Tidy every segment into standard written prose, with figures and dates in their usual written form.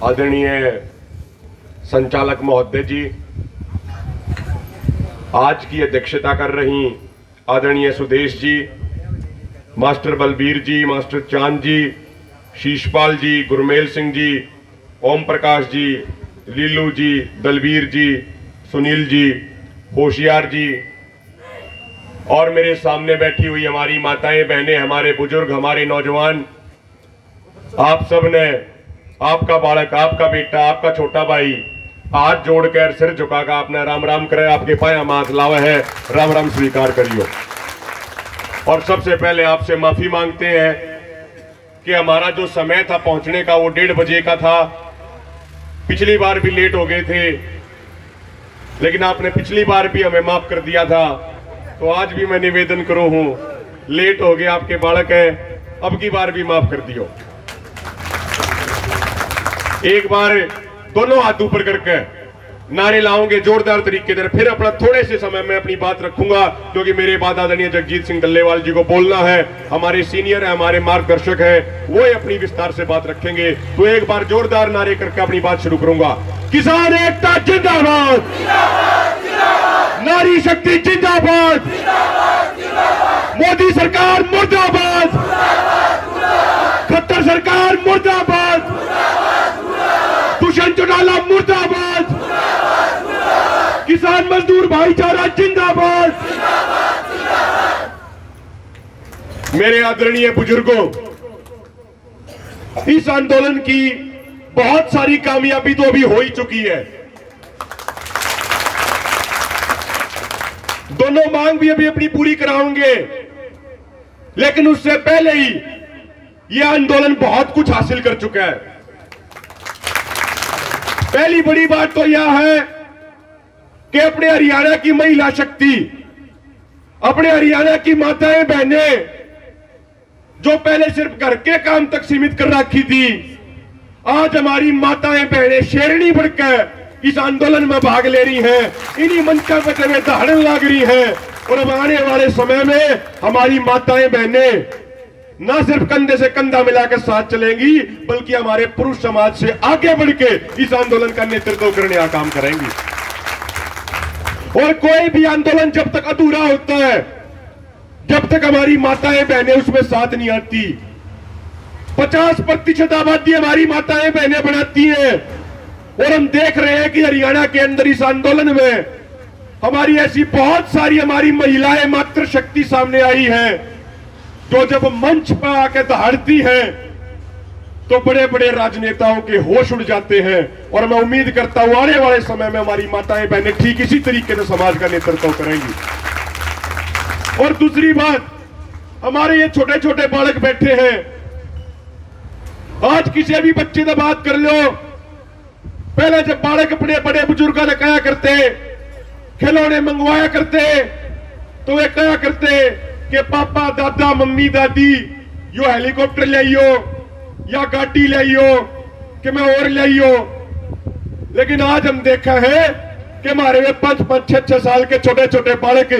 आदरणीय संचालक महोदय जी, आज की अध्यक्षता कर रही आदरणीय सुदेश जी, मास्टर बलबीर जी, मास्टर चांद जी, शीशपाल जी, गुरमेल सिंह जी, ओम प्रकाश जी, लीलू जी, दलबीर जी, सुनील जी, होशियार जी और मेरे सामने बैठी हुई हमारी माताएं बहनें, हमारे बुजुर्ग, हमारे नौजवान, आप सब ने, आपका बालक, आपका बेटा, आपका छोटा भाई हाथ जोड़कर सिर झुकाकर आपने राम राम करे, आपके पाया माथ लावा है, राम राम स्वीकार करियो। और सबसे पहले आपसे माफी मांगते हैं कि हमारा जो समय था पहुंचने का वो 1:30 बजे का था। पिछली बार भी लेट हो गए थे, लेकिन आपने पिछली बार भी हमें माफ कर दिया था, तो आज भी मैं निवेदन करूं हूं, लेट हो गए, आपके बालक है, अब की बार भी माफ कर दियो। एक बार दोनों हाथ ऊपर करके नारे लाओगे जोरदार तरीके से, फिर अपना थोड़े से समय में अपनी बात रखूंगा, क्योंकि मेरे बाद आदरणीय जगजीत सिंह डल्लेवाल जी को बोलना है, हमारे सीनियर है, हमारे मार्गदर्शक है, वो अपनी विस्तार से बात रखेंगे। तो एक बार जोरदार नारे करके अपनी बात शुरू करूंगा। किसान एकता जिंदाबाद, नारी शक्ति जिंदाबाद, मोदी सरकार मुर्दाबाद, खट्टर सरकार मुर्दाबाद, दुष्यंत चौटाला मुर्दाबाद, किसान मजदूर भाईचारा जिंदाबाद। मेरे आदरणीय बुजुर्गों, इस आंदोलन की बहुत सारी कामयाबी तो अभी हो ही चुकी है। दोनों मांग भी अभी अपनी पूरी कराएंगे, लेकिन उससे पहले ही यह आंदोलन बहुत कुछ हासिल कर चुका है। पहली बड़ी बात तो यह है कि अपने हरियाणा की महिला शक्ति, अपने हरियाणा की माताएं बहनें, जो पहले सिर्फ घर के काम तक सीमित कर रखी थी, आज हमारी माताएं बहनें शेरनी बढ़कर इस आंदोलन में भाग ले रही हैं, इन्हीं मंचों पर जब दहाड़न लग रही हैं। और अब आने वाले समय में हमारी माताएं बहनें ना सिर्फ कंधे से कंधा मिलाकर साथ चलेंगी, बल्कि हमारे पुरुष समाज से आगे बढ़ के इस आंदोलन का नेतृत्व करने का काम करेंगी। और कोई भी आंदोलन जब तक अधूरा होता है, जब तक हमारी माताएं बहनें उसमें साथ नहीं आती। 50% आबादी हमारी माताएं बहनें बनाती हैं, और हम देख रहे हैं कि हरियाणा के अंदर इस आंदोलन में हमारी ऐसी बहुत सारी हमारी महिलाएं मातृशक्ति सामने आई है, जो जब मंच पर आकर दहाड़ती हैं तो बड़े बड़े राजनेताओं के होश उड़ जाते हैं। और मैं उम्मीद करता हूं आने वाले समय में हमारी माताएं बहनें ठीक इसी तरीके से समाज का नेतृत्व करेंगी। और दूसरी बात, हमारे ये छोटे छोटे बालक बैठे हैं, आज किसी भी बच्चे से बात कर लो, पहले जब बालक अपने बड़े बुजुर्गों ने कहा करते, खिलौने मंगवाया करते, तो वे कहा करते कि पापा, दादा, मम्मी, दादी यो हेलीकॉप्टर ले आइयो या गाड़ी ले आइयो कि मैं और ले आइयो। लेकिन आज हम देखा है कि हमारे वे 5-5, 6-6 साल के छोटे छोटे बालक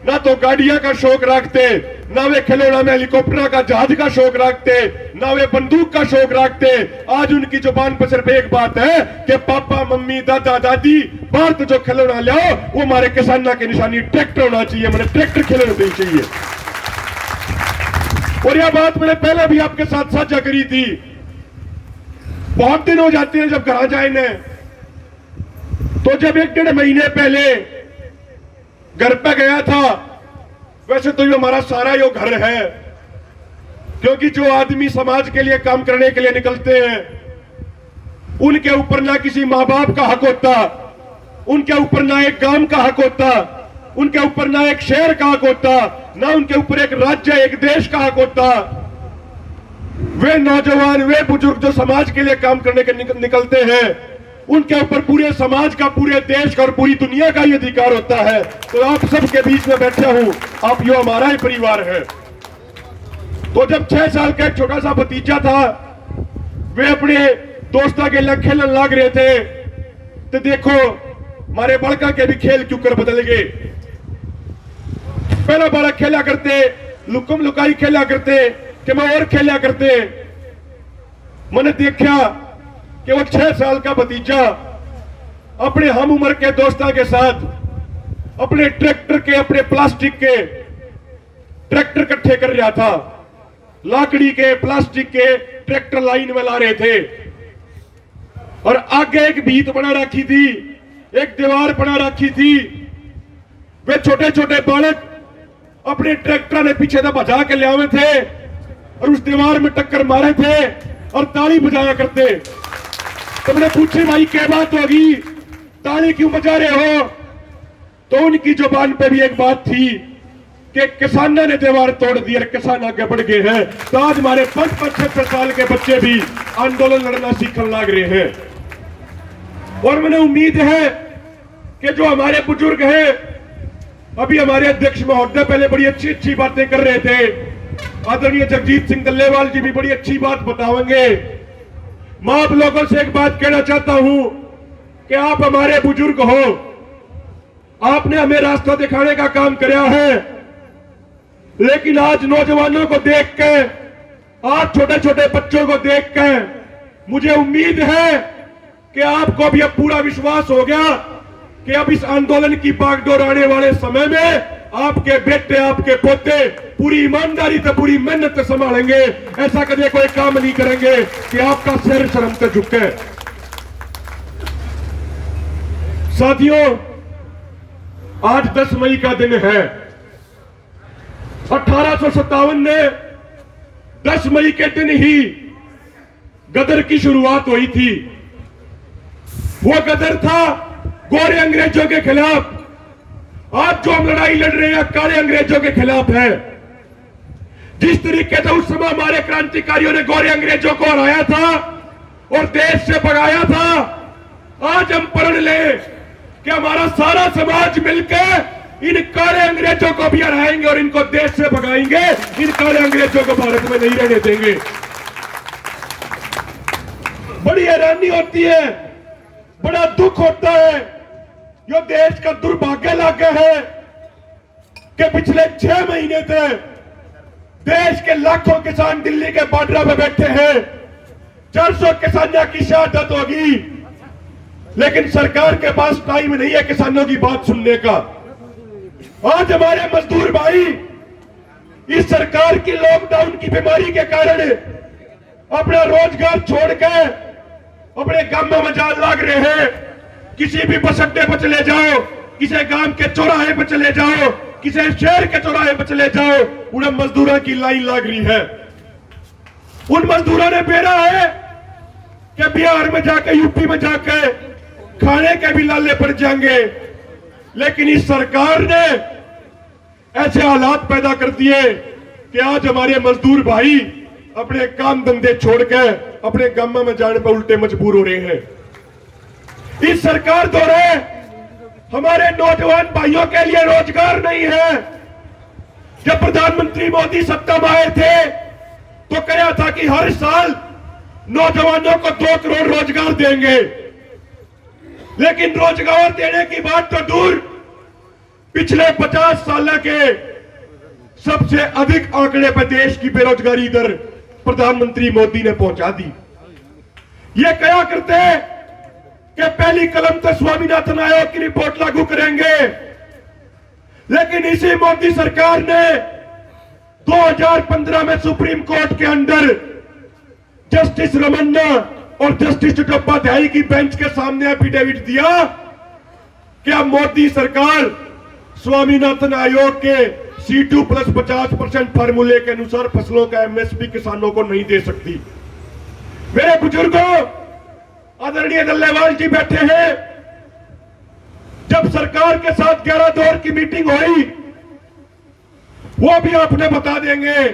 ना तो गाड़ियां का शौक रखते, ना वे खिलौना में हेलीकॉप्टर का, जहाज का शौक रखते, ना वे बंदूक का शौक रखते। आज उनकी जुबान पर सिर्फ एक बात है कि पापा, मम्मी, दादा, दादी, भारत जो खिलौना लाओ वो हमारे किसानों की निशानी ट्रैक्टर होना चाहिए, मैंने ट्रैक्टर खिलौने देनी चाहिए। और यह बात मैंने पहले भी आपके साथ साझा करी थी। बहुत दिन हो जाते हैं जब घर जाए ने, तो जब 1-1.5 महीने पहले घर पे गया था, वैसे तो ये हमारा सारा यो घर है, क्योंकि जो आदमी समाज के लिए काम करने के लिए निकलते हैं, उनके ऊपर ना किसी माँ बाप का हक होता, उनके ऊपर ना एक गांव का हक होता, उनके ऊपर ना एक शहर का हक होता, ना उनके ऊपर एक राज्य, एक देश का हक होता। वे नौजवान, वे बुजुर्ग जो समाज के लिए काम करने के निकलते हैं, उनके ऊपर पूरे समाज का, पूरे देश का और पूरी दुनिया का ही अधिकार होता है। तो आप सबके बीच में बैठे हूं, आप यो हमारा ही परिवार है। तो जब 6 साल का एक छोटा सा भतीजा था, वे अपने दोस्तों के लिए खेलने लग रहे थे, तो देखो हमारे बड़का के भी खेल क्यों कर बदल गए। पहला बालक खेला करते, लुकम लुकाई खेला करते, कि मैं और खेला करते। मैंने देखा कि वो 6 साल का भतीजा अपने हम उम्र के दोस्तों के साथ अपने ट्रैक्टर के, अपने प्लास्टिक के ट्रैक्टर इकट्ठे कर रहा था, लाकड़ी के, प्लास्टिक के ट्रैक्टर लाइन में ला रहे थे और आगे एक भीत बना रखी थी, एक दीवार बना रखी थी। वे छोटे छोटे बालक अपने ट्रैक्टर ने पीछे से बजा के ले आवे थे और उस दीवार में टक्कर मारे थे और ताली बजाया करते। तुमने पूछे भाई क्या बात होगी, ताली क्यों बजा रहे हो? तो उनकी जुबान पे भी एक बात थी कि किसानों ने दीवार तोड़ दी और किसान आगे बढ़ गए हैं। तो आज हमारे 5-6 साल के बच्चे भी आंदोलन लड़ना सीखने लग रहे हैं। और मैंने उम्मीद है कि जो हमारे बुजुर्ग हैं, अभी हमारे अध्यक्ष महोदय पहले बड़ी अच्छी अच्छी बातें कर रहे थे, आदरणीय जगजीत सिंह डल्लेवाल जी भी बड़ी अच्छी बात बताएंगे। मैं आप लोगों से एक बात कहना चाहता हूं कि आप हमारे बुजुर्ग हो, आपने हमें रास्ता दिखाने का काम किया है, लेकिन आज नौजवानों को देख के, आज छोटे छोटे बच्चों को देख के मुझे उम्मीद है कि आपको भी अब पूरा विश्वास हो गया कि अब इस आंदोलन की बागडोर आने वाले समय में आपके बेटे, आपके पोते पूरी ईमानदारी से, पूरी मेहनत से संभालेंगे। ऐसा कभी कोई काम नहीं करेंगे कि आपका सिर शर्म से झुके। साथियों, आज 10 मई का दिन है। 1857 में 10 मई के दिन ही गदर की शुरुआत हुई थी। वो गदर था गोरे अंग्रेजों के खिलाफ। आज जो हम लड़ाई लड़ रहे हैं काले अंग्रेजों के खिलाफ है। जिस तरीके से उस समय हमारे क्रांतिकारियों ने गोरे अंग्रेजों को हराया था और देश से भगाया था, आज हम प्रण लें कि हमारा सारा समाज मिलकर इन काले अंग्रेजों को भी हराएंगे और इनको देश से भगाएंगे। इन काले अंग्रेजों को भारत में नहीं रहने देंगे। बड़ी हैरानी होती है, बड़ा दुख होता है, यो देश का दुर्भाग्य लागे है कि पिछले 6 महीने से देश के लाखों किसान दिल्ली के बॉर्डर पे बैठे हैं। 400 किसानों की शहादत होगी, लेकिन सरकार के पास टाइम नहीं है किसानों की बात सुनने का। आज हमारे मजदूर भाई इस सरकार की लॉकडाउन की बीमारी के कारण अपना रोजगार छोड़कर अपने गांवों में जान लग रहे हैं। किसी भी बस अड्डे पर चले जाओ, किसी गांव के चौराहे पर चले जाओ, किसी शहर के चौराहे पर चले जाओ, उन मजदूरों की लाइन लग रही है। उन मजदूरों ने बेरा है कि बिहार में जाके, यूपी में जाके खाने के भी लाले पड़ जाएंगे, लेकिन इस सरकार ने ऐसे हालात पैदा कर दिए कि आज हमारे मजदूर भाई अपने काम धंधे छोड़कर अपने गांव में जाने पर उल्टे मजबूर हो रहे हैं। इस सरकार द्वारा हमारे नौजवान भाइयों के लिए रोजगार नहीं है। जब प्रधानमंत्री मोदी सत्ता में आए थे तो कहा था कि हर साल नौजवानों को 2 करोड़ रोजगार देंगे, लेकिन रोजगार देने की बात तो दूर, पिछले 50 साल के सबसे अधिक आंकड़े पर देश की बेरोजगारी दर प्रधानमंत्री मोदी ने पहुंचा दी। ये क्या करते हैं कि पहली कलम तो स्वामीनाथन आयोग की रिपोर्ट लागू करेंगे, लेकिन इसी मोदी सरकार ने 2015 में सुप्रीम कोर्ट के अंदर जस्टिस रमन्ना और जस्टिस चट्टोपाध्याय की बेंच के सामने एफिडेविट दिया कि अब मोदी सरकार स्वामीनाथन आयोग के C2 प्लस 50% फार्मूले के अनुसार फसलों का MSP किसानों को नहीं दे सकती। मेरे बुजुर्गों, आदरणीय डल्लेवाल जी बैठे हैं। जब सरकार के साथ 11 दौर की मीटिंग हुई, वो भी आपने बता देंगे।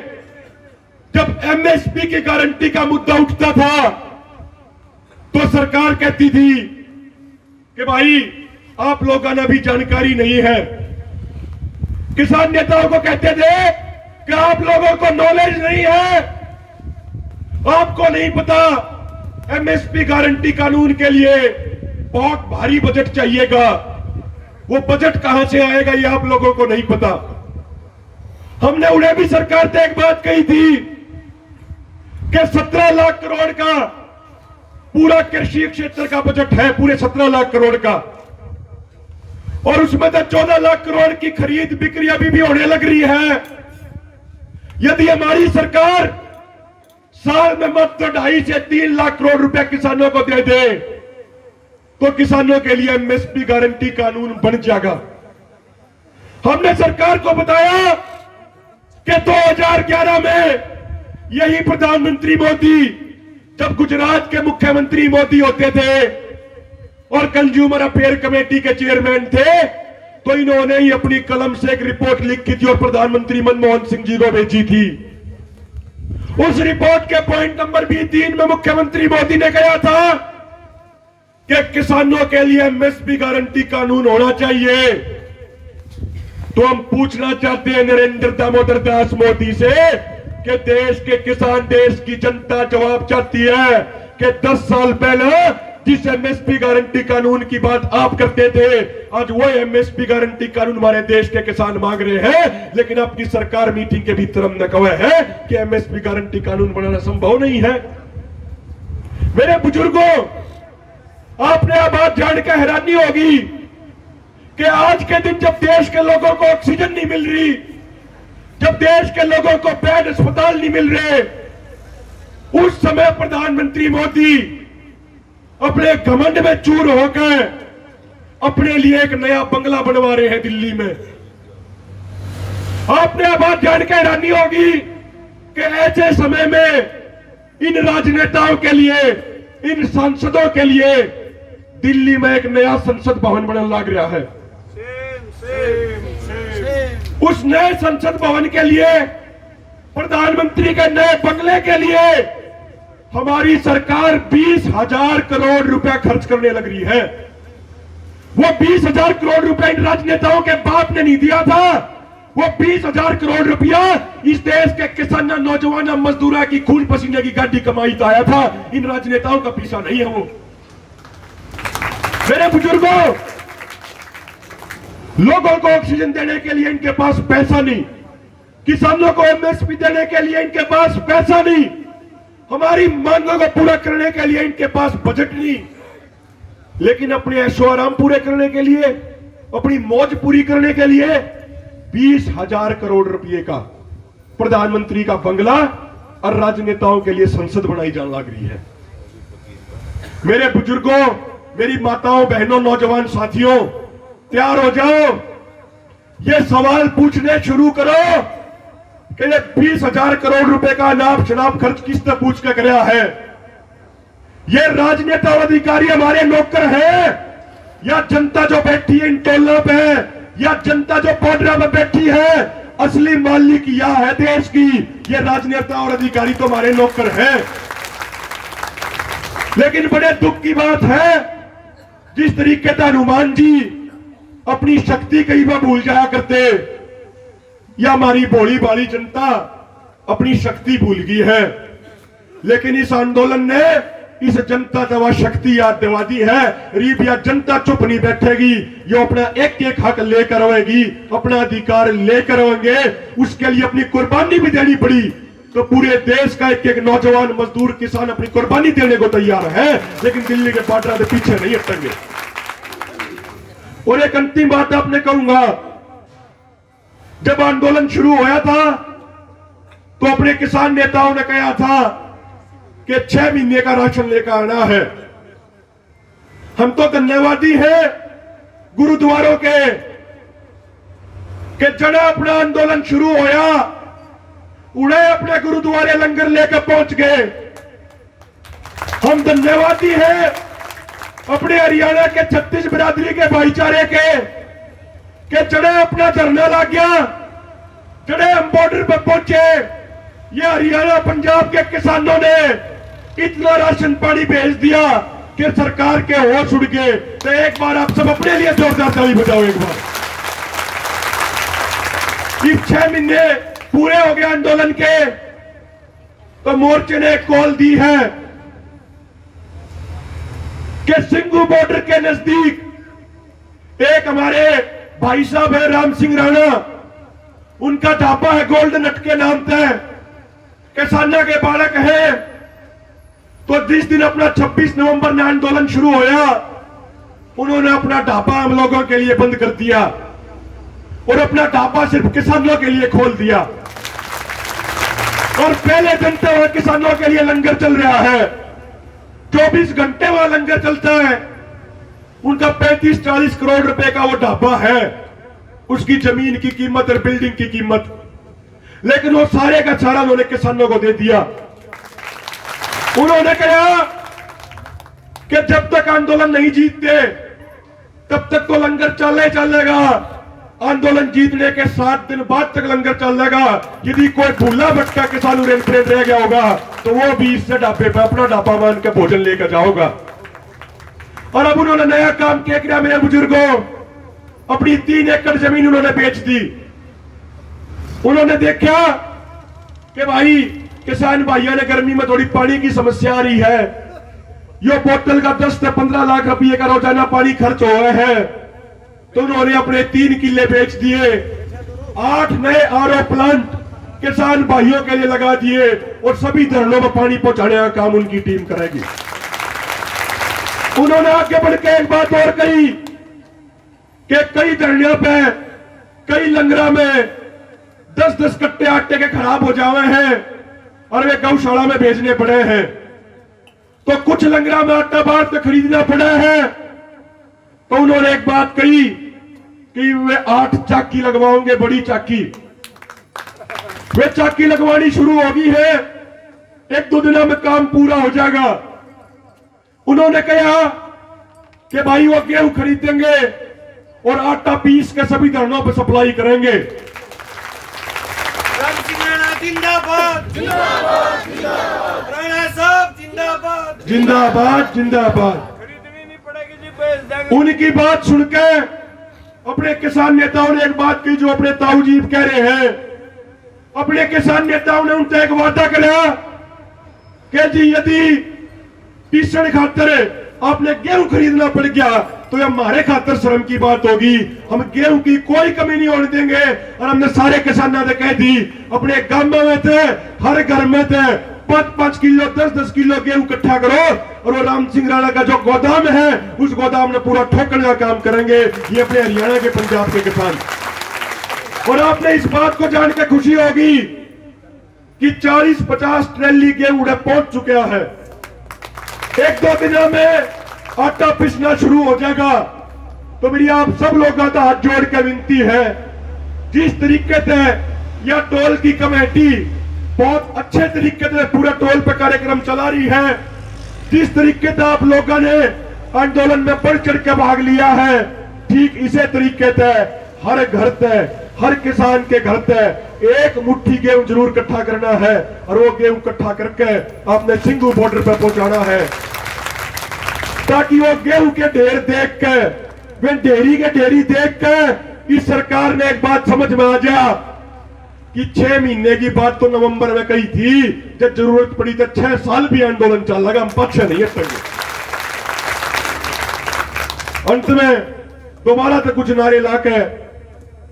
जब MSP की गारंटी का मुद्दा उठता था तो सरकार कहती थी कि भाई आप लोगों ने अभी जानकारी नहीं है। किसान नेताओं को कहते थे कि आप लोगों को नॉलेज नहीं है, आपको नहीं पता MSP गारंटी कानून के लिए बहुत भारी बजट चाहिएगा। वो बजट कहां से आएगा ये आप लोगों को नहीं पता। हमने उन्हें भी सरकार से एक बात कही थी कि 17 लाख करोड़ का पूरा कृषि क्षेत्र का बजट है पूरे 17 लाख करोड़ का, और उसमें तो 14 लाख करोड़ की खरीद बिक्री अभी भी होने लग रही है। यदि हमारी सरकार साल में मात्र 2.5 से 3 लाख करोड़ रुपए किसानों को दे दे तो किसानों के लिए एमएसपी गारंटी कानून बन जाएगा। हमने सरकार को बताया कि 2011 में यही प्रधानमंत्री मोदी, जब गुजरात के मुख्यमंत्री मोदी होते थे और कंज्यूमर अफेयर कमेटी के चेयरमैन थे, तो इन्होंने ही अपनी कलम से एक रिपोर्ट लिखी थी और प्रधानमंत्री मनमोहन सिंह जी को भेजी थी। उस रिपोर्ट के पॉइंट नंबर B3 में मुख्यमंत्री मोदी ने कहा था कि किसानों के लिए एमएसपी गारंटी कानून होना चाहिए। तो हम पूछना चाहते हैं नरेंद्र दामोदर दास मोदी से कि देश के किसान, देश की जनता जवाब चाहती है कि 10 साल पहले जिस एमएसपी गारंटी कानून की बात आप करते थे, आज वो एमएसपी गारंटी कानून हमारे देश के किसान मांग रहे हैं। लेकिन आपकी सरकार मीटिंग के भीतर हमने कहा है कि एमएसपी गारंटी कानून बनाना संभव नहीं है। मेरे बुजुर्गों, आपने अब बात जानकर हैरानी होगी कि आज के दिन जब देश के लोगों को ऑक्सीजन नहीं मिल रही, जब देश के लोगों को बेड अस्पताल नहीं मिल रहे, उस समय प्रधानमंत्री मोदी अपने घमंड में चूर होकर अपने लिए एक नया बंगला बनवा रहे हैं दिल्ली में। आपने बात जानकर हैरानी होगी कि ऐसे समय में इन राजनेताओं के लिए, इन सांसदों के लिए दिल्ली में एक नया संसद भवन बनने लग रहा है। उस नए संसद भवन के लिए, प्रधानमंत्री के नए बंगले के लिए हमारी सरकार 20,000 करोड़ रुपया खर्च करने लग रही है। वो 20,000 करोड़ रुपया इन राजनेताओं के बाप ने नहीं दिया था। वो 20,000 करोड़ रुपया इस देश के किसान, नौजवान, मजदूरा की खून पसीने की गाड़ी कमाई का आया था। इन राजनेताओं का पैसा नहीं है वो। मेरे बुजुर्गों, लोगों को ऑक्सीजन देने के लिए इनके पास पैसा नहीं, किसानों को एमएसपी देने के लिए इनके पास पैसा नहीं, हमारी मांगों को पूरा करने के लिए इनके पास बजट नहीं, लेकिन अपने ऐशो आराम पूरे करने के लिए, अपनी मौज पूरी करने के लिए 20,000 करोड़ रुपए का प्रधानमंत्री का बंगला और राजनेताओं के लिए संसद बनाई जाने लग रही है। मेरे बुजुर्गों, मेरी माताओं, बहनों, नौजवान साथियों, तैयार हो जाओ। ये सवाल पूछने शुरू करो कि ये 20,000 करोड़ रुपए का अनाप शनाप खर्च किसने पूछ के कराया है? ये राजनेता और अधिकारी हमारे नौकर हैं या जनता जो बैठी है इन टोलों पे, या जनता जो बॉर्डर में बैठी है? असली मालिक या है देश की, ये राजनेता और अधिकारी तो हमारे नौकर हैं। लेकिन बड़े दुख की बात है, जिस तरीके से हनुमान जी अपनी शक्ति कई बार भूल जाया करते, या हमारी भोली भाली जनता अपनी शक्ति भूल गई है। लेकिन इस आंदोलन ने इस जनता दवा शक्ति याद दिला दी है। रीब या जनता चुप नहीं बैठेगी, ये अपना एक एक हक लेकर आएगी, अपना अधिकार लेकर आएंगे। उसके लिए अपनी कुर्बानी भी देनी पड़ी तो पूरे देश का एक एक नौजवान, मजदूर, किसान अपनी कुर्बानी देने को तैयार है, लेकिन दिल्ली के बॉर्डर के पीछे नहीं हटेंगे। और एक अंतिम बात आपने कहूंगा, जब आंदोलन शुरू होया था तो अपने किसान नेताओं ने कहा था कि 6 महीने का राशन लेकर आना है। हम तो धन्यवादी हैं गुरुद्वारों के कि जड़ा अपना आंदोलन शुरू होया, उड़े अपने गुरुद्वारे लंगर लेकर पहुंच गए। हम धन्यवादी हैं अपने हरियाणा के 36 बिरादरी के भाईचारे के जड़े अपना धरना ला गया, जड़े हम बॉर्डर पर पहुंचे। ये हरियाणा, पंजाब के किसानों ने इतना राशन पानी भेज दिया कि सरकार के होश उड़ गए। तो एक बार आप सब अपने लिए जोरदार ताली बजाओ एक बार। इस 6 महीने पूरे हो गए आंदोलन के, तो मोर्चे ने एक कॉल दी है कि सिंघू बॉर्डर के नजदीक एक हमारे भाई साहब है राम सिंह राणा, उनका ढाबा है गोल्डन नट के नाम से, किसाना के बालक है, तो जिस दिन अपना 26 नवंबर में आंदोलन शुरू होया, उन्होंने अपना ढाबा हम लोगों के लिए बंद कर दिया और अपना ढाबा सिर्फ किसानों के लिए खोल दिया। और पहले दिन तो वहां किसानों के लिए लंगर चल रहा है, 24 घंटे वहां लंगर चलता है। उनका 35-40 करोड़ रुपए का वो ढाबा है, उसकी जमीन की कीमत और बिल्डिंग की कीमत, लेकिन वो सारे का सारा उन्होंने किसानों को दे दिया। उन्होंने कहा कि जब तक आंदोलन नहीं जीतते तब तक तो लंगर चलेगा, आंदोलन जीतने के 7 दिन बाद तक लंगर चलेगा। यदि कोई भूला भटका किसान रह गया होगा तो वो भी इससे ढाबे पर अपना ढाबा मान के भोजन लेकर जाओगा। और अब उन्होंने नया काम किया, मेरे बुजुर्गों, अपनी 3 एकड़ जमीन उन्होंने बेच दी। उन्होंने देखा कि भाई किसान भाइयों ने गर्मी में थोड़ी पानी की समस्या आ रही है, यो बोतल का 10 से 15 लाख रुपए का रोजाना पानी खर्च हो रहा है, तो उन्होंने अपने 3 किले बेच दिए, 8 नए आरओ प्लांट किसान भाइयों के लिए लगा दिए और सभी धरणों में पानी पहुंचाने का काम उनकी टीम करेगी। उन्होंने आगे बढ़ के एक बात और कही कि कई धरनियों पे, कई लंगरा में 10-10 कट्टे आटे के खराब हो जावे हैं और वे गौशाला में भेजने पड़े हैं, तो कुछ लंगरा में आटा बाहर से खरीदना पड़ा है। तो उन्होंने एक बात कही कि वे 8 चाकी लगवाओगे, बड़ी चाकी। वे चाकी लगवानी शुरू होगी है, 1-2 दिनों में काम पूरा हो जाएगा। उन्होंने कहा कि भाई वो गेहूं खरीदेंगे और आटा पीस के सभी धरणों पर सप्लाई करेंगे। जिंदाबाद जिंदाबाद जिंदाबाद, राणा साहब जिंदाबाद जिंदाबाद जिंदाबाद। खरीदनी नहीं पड़ेगी जी, बेच देंगे। उनकी बात सुनकर अपने किसान नेताओं ने एक बात की जो अपने ताऊ जी कह रहे हैं। अपने किसान नेताओं ने उनसे एक वादा करा कि जी यदि पीसण खातर आपने गेहूं खरीदना पड़ गया तो ये हमारे खातर शर्म की बात होगी, हम गेहूं की कोई कमी नहीं होने देंगे। और हमने सारे किसानों ने कह दी, अपने गांव में थे, हर घर में थे, 5-5 किलो 10-10 किलो गेहूं इकट्ठा करो और वो राम सिंह राणा का जो गोदाम है उस गोदाम में पूरा ठोकने का काम करेंगे। ये अपने हरियाणा के, पंजाब के किसान। और आपने इस बात को जान के खुशी होगी कि 40-50 ट्रैली गेहूं पहुंच चुका है। 1-2 दिनों में आटा पिसना शुरू हो जाएगा। तो मेरी आप सब लोगों का हाथ जोड़ कर विनती है, जिस तरीके से यह टोल की कमेटी बहुत अच्छे तरीके से पूरा टोल पे कार्यक्रम चला रही है, जिस तरीके से आप लोगों ने आंदोलन में बढ़ चढ़ के भाग लिया है, ठीक इसी तरीके से हर घर से, हर किसान के घर से एक मुट्ठी गेहूं जरूर इकट्ठा करना है और वो गेहूं इकट्ठा करके आपने सिंघू बॉर्डर पर पहुंचाना है, ताकि वो गेहूं के ढेर देख के, वे ढेरी के ढेरी देख के इस सरकार ने एक बात समझ में आ जा कि 6 महीने की बात तो नवंबर में कही थी, जब जरूरत पड़ी तो 6 साल भी आंदोलन चल लगा, हम पक्ष नहीं हटेंगे। अंत में दोबारा से कुछ नारे लाके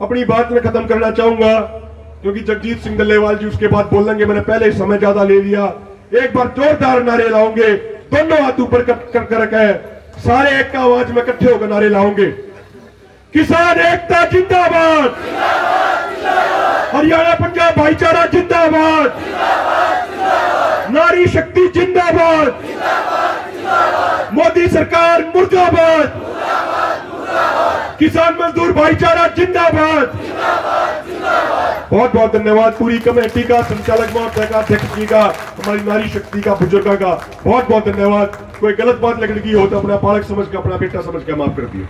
अपनी बात में खत्म करना चाहूंगा, क्योंकि जगजीत सिंह डल्लेवाल जी उसके बाद बोलेंगे, मैंने पहले ही समय ज्यादा ले लिया। एक बार जोरदार नारे लाओगे, दोनों हाथ ऊपर कर रखे, सारे एक का आवाज में इकट्ठे होकर नारे लाओगे। किसान एकता जिंदाबाद, हरियाणा पंजाब भाईचारा जिंदाबाद, नारी शक्ति जिंदाबाद, मोदी सरकार मुर्दाबाद, किसान मजदूर भाईचारा जिंदाबाद। बहुत बहुत धन्यवाद पूरी कमेटी का, संचालक महोदय का, अध्यक्ष जी का, हमारी नारी शक्ति का, बुजुर्गों का बहुत बहुत धन्यवाद। कोई गलत बात लगने की हो तो अपना बालक समझ के, अपना बेटा समझ के माफ कर दिए।